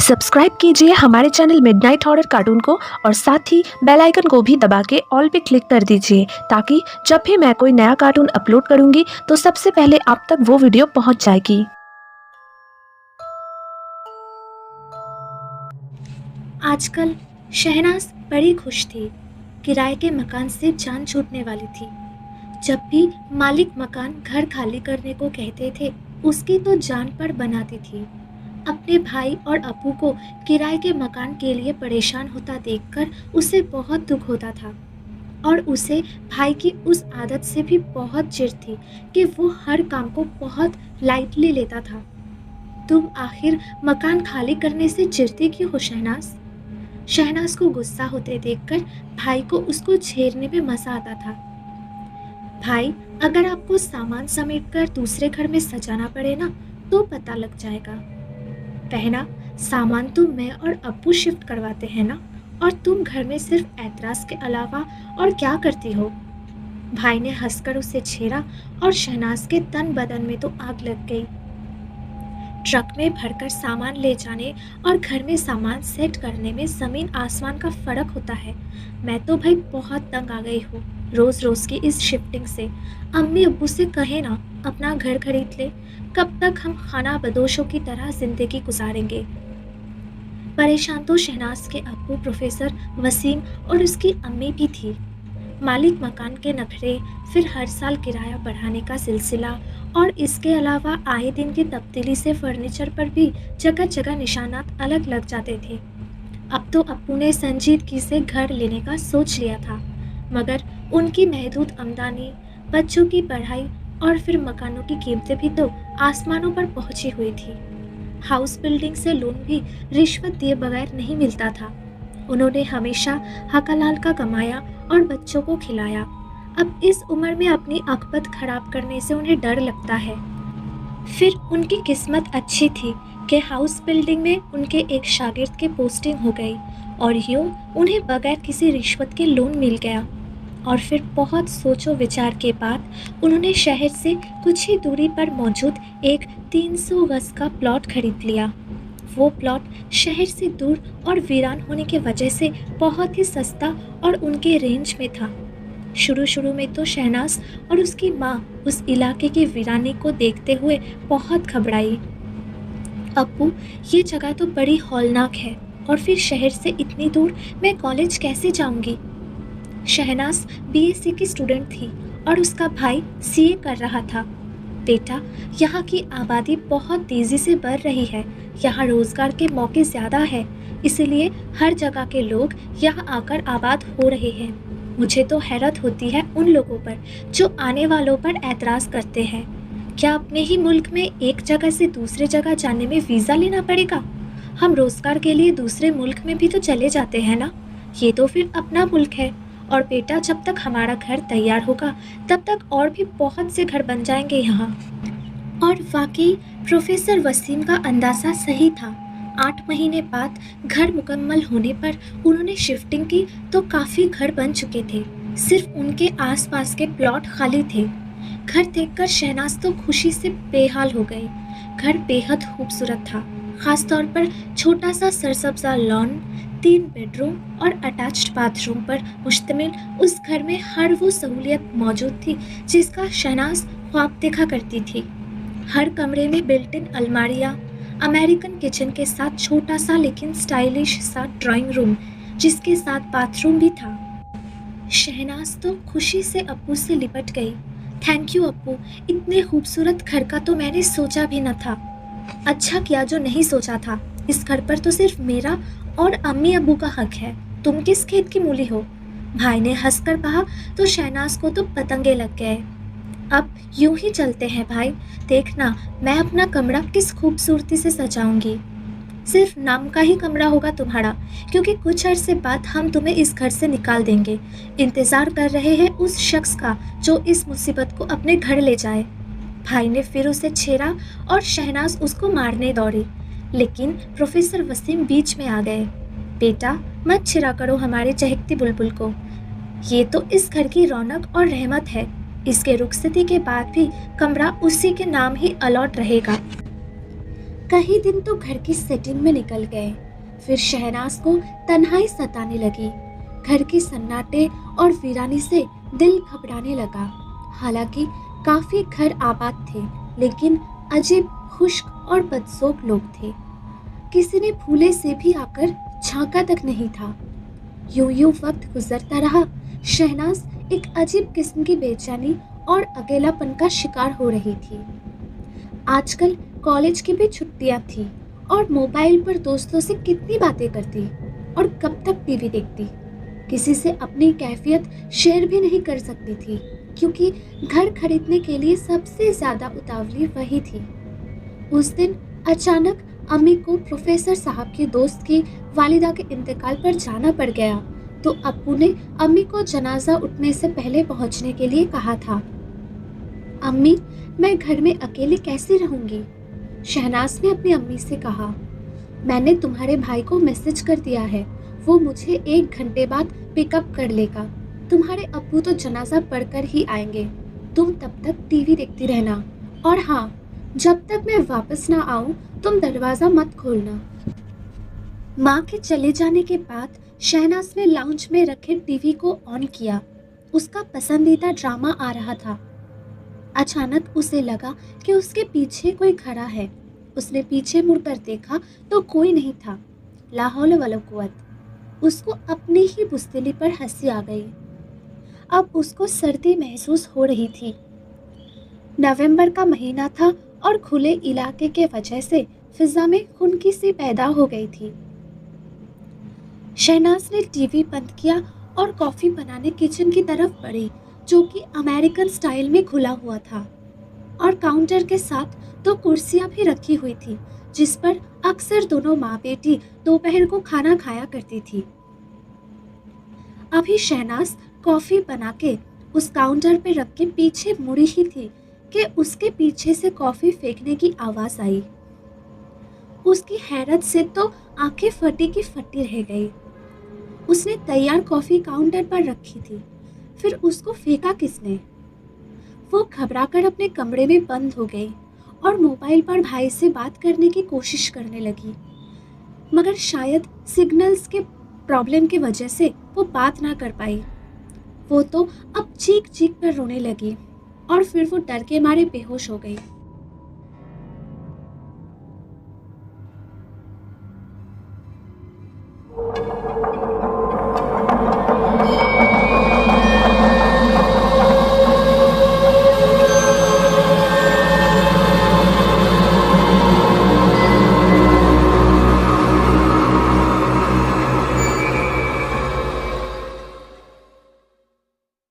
Subscribe कीजिए हमारे channel midnight horror cartoon को और साथ ही बेल आइकन को भी दबा के ऑल पे क्लिक कर दीजिए ताकि जब भी मैं कोई नया कार्टून अपलोड करूंगी तो सबसे पहले आप तक वो वीडियो पहुंच जाएगी। आजकल शहनाज बड़ी खुश थी। किराए के मकान से जान छूटने वाली थी। जब भी मालिक मकान घर खाली करने को कहते थे उसकी तो जान पर बनाती थी। अपने भाई और अप्पू को किराए के मकान के लिए परेशान होता देखकर उसे बहुत दुख होता था और उसे भाई की उस आदत से भी बहुत चिढ़ थी कि वो हर काम को बहुत लाइटली लेता था। तुम आखिर मकान खाली करने से चिढ़ती क्यों हो शहनाज? शहनाज को गुस्सा होते देखकर भाई को उसको छेड़ने में मजा आता था। भाई, अगर आपको सामान समेटकर दूसरे घर में सजाना पड़े ना तो पता लग जाएगा। बहना, सामान तो मैं और अप्पू शिफ्ट करवाते हैं ना, और तुम घर में सिर्फ ऐतराज के अलावा और क्या करती हो? भाई ने हंसकर उसे छेड़ा और शहनाज के तन बदन में तो आग लग गई। ट्रक में भरकर सामान ले जाने और घर में सामान सेट करने में ज़मीन आसमान का फ़र्क होता है। मैं तो भाई बहुत तंग आ गई हूँ रोज़ रोज़ की इस शिफ्टिंग से। अम्मी अब्बू से कहे ना अपना घर खरीद ले। कब तक हम खाना बदोशों की तरह ज़िंदगी गुजारेंगे? परेशान तो शहनाज के अब्बू प्रोफेसर वसीम और उसकी अम्मी भी थी। मालिक मकान के नखरे, फिर हर साल किराया बढ़ाने का सिलसिला और इसके अलावा आए दिन की तब्दीली से फर्नीचर पर भी जगह जगह निशानात अलग लग जाते थे। अब तो अप्पू ने संजीदगी से घर लेने का सोच लिया था, मगर उनकी महदूद आमदनी, बच्चों की पढ़ाई और फिर मकानों की कीमतें भी तो आसमानों पर पहुंची हुई थी। हाउस बिल्डिंग से लोन भी रिश्वत दिए बगैर नहीं मिलता था। उन्होंने हमेशा हकालाल का कमाया और बच्चों को खिलाया। अब इस उम्र में अपनी आखिरत खराब करने से उन्हें डर लगता है। फिर उनकी किस्मत अच्छी थी कि हाउस बिल्डिंग में उनके एक शागिर्द की पोस्टिंग हो गई और यूँ उन्हें बगैर किसी रिश्वत के लोन मिल गया। और फिर बहुत सोचो विचार के बाद उन्होंने शहर से कुछ ही दूरी पर मौजूद एक 300 गज का प्लॉट खरीद लिया। वो प्लॉट शहर से दूर और वीरान होने की वजह से बहुत ही सस्ता और उनके रेंज में था। शुरू में तो शहनाज और उसकी माँ उस इलाके की वीरानी को देखते हुए बहुत घबराई। अप्पू, ये जगह तो बड़ी हौलनाक है और फिर शहर से इतनी दूर मैं कॉलेज कैसे जाऊंगी? शहनाज बीएससी की स्टूडेंट थी और उसका भाई सीए कर रहा था। बेटा, यहाँ की आबादी बहुत तेज़ी से बढ़ रही है। यहाँ रोज़गार के मौके ज़्यादा है, इसीलिए हर जगह के लोग यहाँ आकर आबाद हो रहे हैं। मुझे तो हैरत होती है उन लोगों पर जो आने वालों पर ऐतराज़ करते हैं। क्या अपने ही मुल्क में एक जगह से दूसरे जगह जाने में वीज़ा लेना पड़ेगा? हम रोज़गार के लिए दूसरे मुल्क में भी तो चले जाते हैं ना। ये तो फिर अपना मुल्क है। और बेटा, जब तक हमारा घर तैयार होगा तब तक और भी बहुत से घर बन जाएंगे यहाँ। और वाकई प्रोफेसर वसीम का अंदाज़ा सही था। 8 महीने बाद घर मुकम्मल होने पर उन्होंने शिफ्टिंग की तो काफ़ी घर बन चुके थे। सिर्फ उनके आसपास के प्लॉट खाली थे। घर देखकर शहनाज तो खुशी से बेहाल हो गई। घर बेहद खूबसूरत था, ख़ास तौर पर छोटा सा सरसब्जा लॉन, 3 बेडरूम और अटैच्ड बाथरूम पर मुश्तमिल उस घर में हर वो सहूलियत मौजूद थी जिसका शहनाज ख्वाब देखा करती थी। हर कमरे में बिल्ट इन अलमारियाँ, अमेरिकन किचन के साथ छोटा सा लेकिन स्टाइलिश सा ड्राइंग रूम जिसके साथ बाथरूम भी था। शहनाज तो खुशी से अप्पू से लिपट गई। थैंक यू अप्पू, इतने खूबसूरत घर का तो मैंने सोचा भी न था। अच्छा किया जो नहीं सोचा था। इस घर पर तो सिर्फ मेरा और अम्मी अब्बू का हक है। तुम किस खेत की मूली हो? भाई ने हंसकर कहा तो शहनाज को तो पतंगे लग गए। अब यूं ही चलते हैं भाई, देखना मैं अपना कमरा किस खूबसूरती से सजाऊंगी। सिर्फ नाम का ही कमरा होगा तुम्हारा, क्योंकि कुछ अरसे बाद हम तुम्हें इस घर से निकाल देंगे। इंतज़ार कर रहे हैं उस शख्स का जो इस मुसीबत को अपने घर ले जाए। भाई ने फिर उसे छेड़ा और शहनाज उसको मारने दौड़ी, लेकिन प्रोफेसर वसीम बीच में आ गए। बेटा, मत छिड़ा करो हमारे चहकती बुलबुल को। ये तो इस घर की रौनक और रहमत है। इसके रुखसती के बाद भी कमरा उसी के नाम ही अलॉट रहेगा। कई दिन तो घर की सेटिंग में निकल गए। फिर शहनाज को तन्हाई सताने लगी। घर के सन्नाटे और वीरानी से दिल घबराने लगा। हालांकि काफी घर आबाद थे, लेकिन अजीब खुश्क और बदसोक लोग थे। किसी ने फूले से भी आकर झांका तक नहीं था। यूं यूं वक्त गुजरता रहा। शहनाज एक अजीब किस्म की बेचैनी और अकेलापन का शिकार हो रही थी। आजकल कॉलेज की भी छुट्टियां थी और मोबाइल पर दोस्तों से कितनी बातें करती और कब तक टीवी देखती। किसी से अपनी कैफियत शेयर भी नहीं कर सकती थी, क्योंकि घर खरीदने के लिए सबसे ज्यादा उतावली वही थी। उस दिन अचानक अम्मी को प्रोफेसर साहब के दोस्त की वालिदा के इंतकाल पर जाना पड़ गया, तो अप्पू ने अम्मी को जनाजा उठने से पहले पहुंचने के लिए कहा था। अम्मी, मैं घर में अकेले कैसे रहूंगी? शहनाज ने अपनी अम्मी से कहा। मैंने तुम्हारे भाई को मैसेज कर दिया है, वो मुझे 1 घंटे बाद पिकअप कर लेगा। तुम्हारे अब्बू तो जनाजा पढ़कर ही आएंगे। तुम तब तक टीवी देखती रहना, और हाँ, जब तक मैं वापस ना आऊं तुम दरवाजा मत खोलना। माँ के चले जाने के बाद शहनाज ने लाउंज में रखे टीवी को ऑन किया। उसका पसंदीदा ड्रामा आ रहा था। अचानक उसे लगा कि उसके पीछे कोई खड़ा है। उसने पीछे मुड़कर देखा तो कोई नहीं था। ला हौल वला कुव्वत। उसको अपनी ही बुज़दिली पर हंसी आ गई। अब उसको सर्दी महसूस हो रही थी। नवंबर का महीना था और खुले इलाके के वजह से फिजा में खुनकी सी पैदा हो गई थी। शहनाज ने टीवी बंद किया और कॉफी बनाने किचन की तरफ बढ़ी, जो कि अमेरिकन स्टाइल में खुला हुआ था, और काउंटर के साथ 2 कुर्सियां भी रखी हुई थी, जिस पर अक्सर दोनों माँ बेटी दोपहर को खाना खाया करती थी। अभी शहनाज कॉफी बना के उस काउंटर पे रख के पीछे मुड़ी ही थी कि उसके पीछे से कॉफी फेंकने की आवाज आई। उसकी हैरत से तो आंखें फटी की फटी रह गई। उसने तैयार कॉफी काउंटर पर रखी थी, फिर उसको फेंका किसने? वो घबराकर अपने कमरे में बंद हो गई और मोबाइल पर भाई से बात करने की कोशिश करने लगी, मगर शायद सिग्नल्स के प्रॉब्लम की वजह से वो बात ना कर पाई। वो तो अब चीख चीख कर रोने लगी और फिर वो डर के मारे बेहोश हो गई।